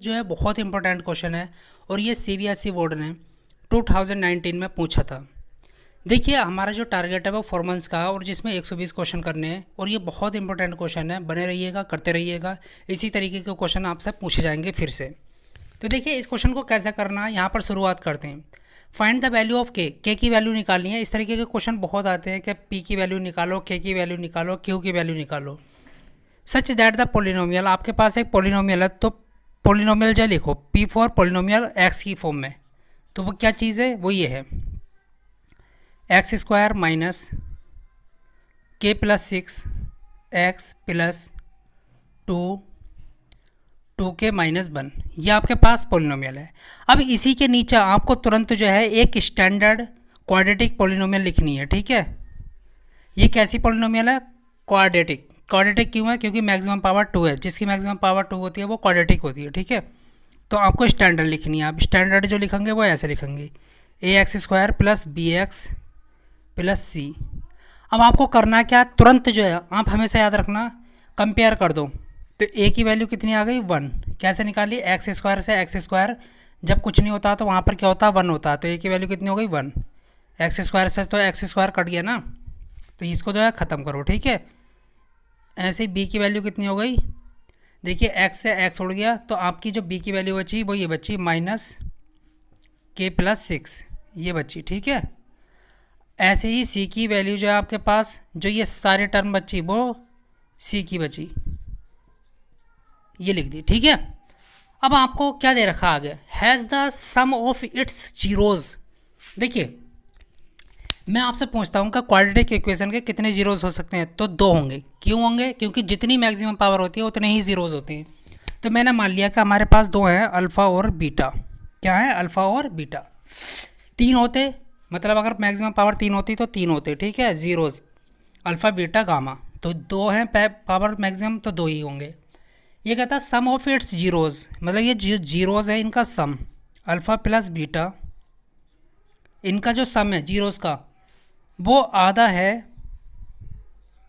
जो है बहुत इंपॉर्टेंट क्वेश्चन है और ये सीबीएसई बोर्ड ने 2019 में पूछा था। देखिए हमारा जो टारगेट है वो 4 मंथ्स का और जिसमें 120 क्वेश्चन करने हैं और ये बहुत इंपॉर्टेंट क्वेश्चन है। बने रहिएगा, करते रहिएगा, इसी तरीके के क्वेश्चन आपसे पूछे जाएंगे फिर से। तो देखिए इस क्वेश्चन को कैसे करना है, यहाँ पर शुरुआत करते हैं। फाइंड द वैल्यू ऑफ के की वैल्यू निकालनी है। इस तरीके के क्वेश्चन बहुत आते हैं कि पी की वैल्यू निकालो, के की वैल्यू निकालो, क्यू की वैल्यू निकालो। सच दैट द पोलिनोमियल, आपके पास एक पोलिनोमियल है तो पोलिनोमियल जो लिखो पी फॉर पोलिनोमियल एक्स की फॉर्म में। तो वो क्या चीज़ है, वो ये है एक्स स्क्वायर माइनस के प्लस 6 एक्स प्लस 2 के माइनस 1। ये आपके पास पोलिनोमियल है। अब इसी के नीचे आपको तुरंत जो है एक स्टैंडर्ड क्वाड्रेटिक पोलिनोमियल लिखनी है। ठीक है, ये कैसी पोलिनोमियल है? क्वाड्रेटिक। क्वाड्रेटिक क्यों है? क्योंकि मैक्सिमम पावर 2 है, जिसकी मैक्सिमम पावर 2 होती है वो क्वाड्रेटिक होती है। ठीक है, तो आपको स्टैंडर्ड लिखनी है। आप स्टैंडर्ड जो लिखेंगे वो ऐसे लिखेंगे A X square plus B X plus C. अब आपको करना क्या, तुरंत जो है आप हमेशा याद रखना कंपेयर कर दो। तो ए की वैल्यू कितनी आ गई? 1। कैसे निकाली? एक्स स्क्वायर से एक्स स्क्वायर जब कुछ नहीं होता तो वहाँ पर क्या होता है? 1 होता है। तो ए की वैल्यू कितनी हो गई? 1। एक्स स्क्वायर से तो एक्स स्क्वायर कट गया ना, तो इसको जो है ख़त्म करो। ठीक है, ऐसे ही बी की वैल्यू कितनी हो गई? देखिए एक्स से एक्स उड़ गया तो आपकी जो बी की वैल्यू बची वो ये बची माइनस के प्लस 6, ये बची। ठीक है, ऐसे ही सी की वैल्यू जो है आपके पास, जो ये सारे टर्म बची वो सी की बची, ये लिख दी। ठीक है, अब आपको क्या दे रखा आगे? Has the sum of its zeros. देखिए मैं आपसे पूछता हूँ कि क्वाड्रेटिक इक्वेशन के कितने जीरोज हो सकते हैं? तो 2 होंगे। क्यों होंगे? क्योंकि जितनी मैक्सिमम पावर होती है उतने ही जीरोज होते हैं। तो मैंने मान लिया कि हमारे पास 2 हैं, अल्फ़ा और बीटा। क्या है? अल्फ़ा और बीटा। 3 होते, मतलब अगर मैक्सिमम पावर 3 होती तो 3 होते। ठीक है, जीरोज अल्फ़ा बीटा गामा। तो 2 हैं पावर मैक्सिमम, तो 2 ही होंगे। ये कहता है सम ऑफ इट्स जीरोज, मतलब ये जो जीरोज है इनका सम, अल्फ़ा प्लस बीटा, इनका जो सम है जीरोज का वो आधा है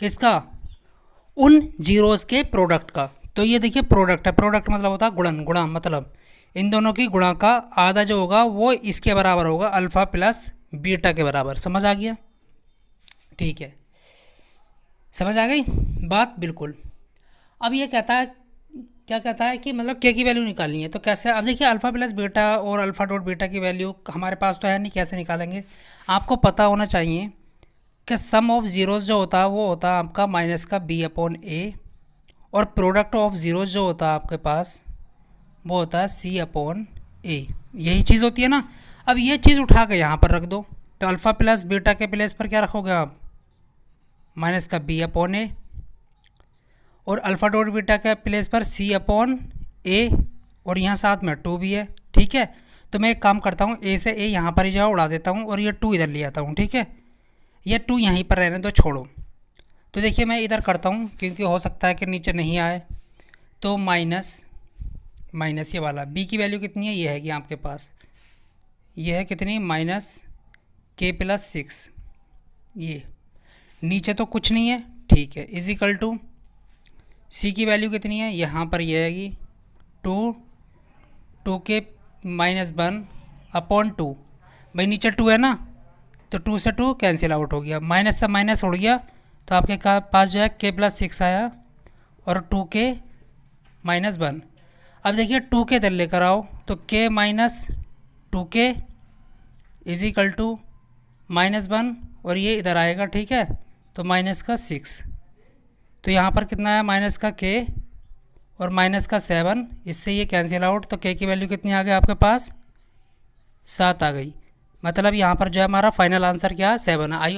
किसका? उन जीरोस के प्रोडक्ट का। तो ये देखिए प्रोडक्ट है, प्रोडक्ट मतलब होता है गुणन। गुणा मतलब इन दोनों की गुणा का आधा जो होगा वो इसके बराबर होगा, अल्फ़ा प्लस बीटा के बराबर। समझ आ गया? ठीक है, समझ आ गई बात? बिल्कुल। अब ये कहता है, क्या कहता है कि मतलब के की वैल्यू निकालनी है। तो कैसे? अब देखिए अल्फ़ा प्लस बीटा और अल्फ़ा डॉट बीटा की वैल्यू हमारे पास तो है नहीं, कैसे निकालेंगे? आपको पता होना चाहिए कि सम ऑफ ज़ीरोज़ जो होता है वो होता है आपका माइनस का बी अपॉन ए, और प्रोडक्ट ऑफ ज़ीरोज़ जो होता है आपके पास वो होता है सी अपॉन ए। यही चीज़ होती है ना। अब ये चीज़ उठा के यहाँ पर रख दो, तो अल्फ़ा प्लस बीटा के प्लेस पर क्या रखोगे आप? माइनस का बी अपॉन ए, और अल्फ़ा डॉट बीटा के प्लेस पर सी अपॉन ए, और यहाँ साथ में 2 भी है। ठीक है, तो मैं एक काम करता हूँ, ए से ए यहाँ पर ही जो उड़ा देता हूँ और ये 2 इधर ले आता हूँ। ठीक है, ये 2 यहीं पर रहने दो, छोड़ो। तो देखिए मैं इधर करता हूँ क्योंकि हो सकता है कि नीचे नहीं आए। तो माइनस माइनस ये वाला बी की वैल्यू कितनी है? ये है कि आपके पास ये है कितनी? माइनस के प्लस 6। ये नीचे तो कुछ नहीं है। ठीक है, इजिकल टू सी की वैल्यू कितनी है? यहाँ पर ये है 2 के माइनस 1 अपॉन 2। भाई नीचे 2 है ना, तो 2 से 2 कैंसिल आउट हो गया, माइनस से माइनस उड़ गया, तो आपके पास जो है के प्लस 6 आया और 2 के माइनस 1। अब देखिए 2 के इधर लेकर आओ, तो के माइनस 2 के इजिकल टू माइनस 1, और ये इधर आएगा। ठीक है, तो माइनस का 6, तो यहाँ पर कितना है? माइनस का के और माइनस का 7, इससे ये कैंसिल आउट, तो के की वैल्यू कितनी आ गई आपके पास? 7 आ गई। मतलब यहाँ पर जो है हमारा फाइनल आंसर क्या है? 7 है। आई